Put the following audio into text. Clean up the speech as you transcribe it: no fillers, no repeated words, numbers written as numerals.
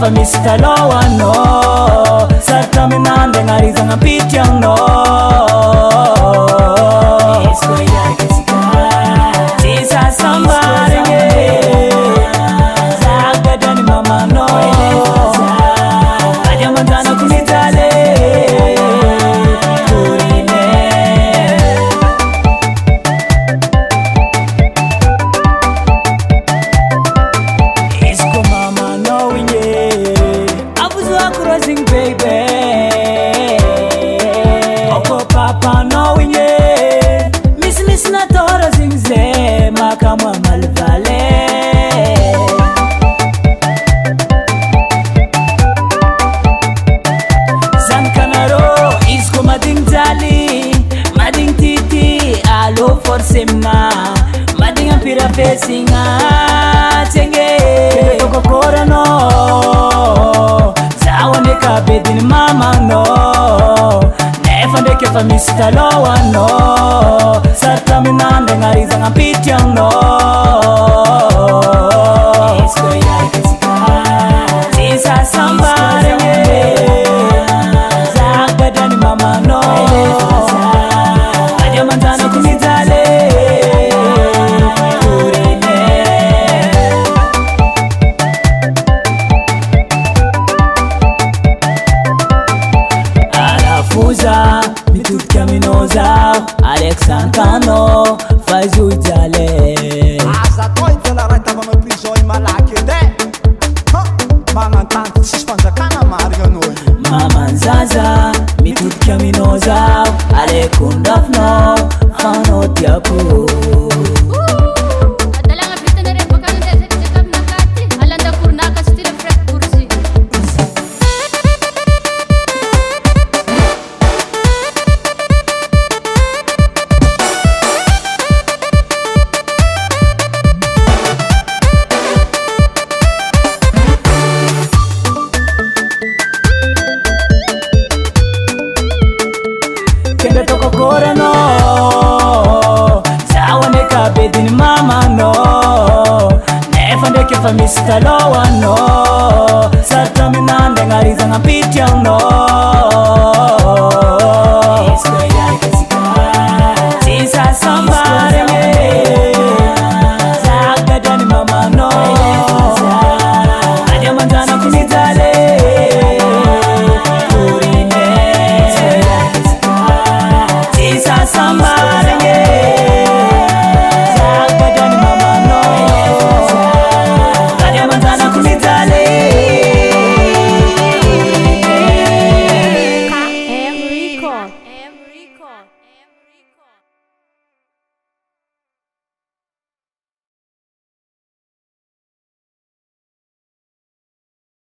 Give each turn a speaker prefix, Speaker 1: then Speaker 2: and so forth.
Speaker 1: fa misy taloha no sarotro aminandry agnarizagna pityanno tsy sasambarigny zagadrany mamano ady amanjanako mijaly torine izy ko mamanao igny avuzoako rosing baby oko papanao igny misy natao rosing zay makamo amalivale zankanarô izy ko madigny jaly madigny tity alô forcément madigny ampira fesigna tsenge kokoranô zaho aneka bediny mamano nefa ndraiky efa misy talohanô sarotro aminandry agnarizagna ampityanno tsy sasambarigny zagadrany mamano ady amanjanako mijaly torine arafoza mitodiky aminao zaho alexantano faizo ijaly
Speaker 2: aza atao ivola raha tava amy prison i malaky edy magnantany tsisy fanjakana marigna anao
Speaker 1: mamanzaza mitodiky aminao zaho alekondrafinao fanao tiako
Speaker 3: Adalagna vitanare baka nandeha aminakaty alandakoronaka sy tira frek boursi
Speaker 1: kende tokokorano zaho aneka bediny mamano nefa ndraiky efa misy talohanô sarotro aminandry agnarizagna ampityanno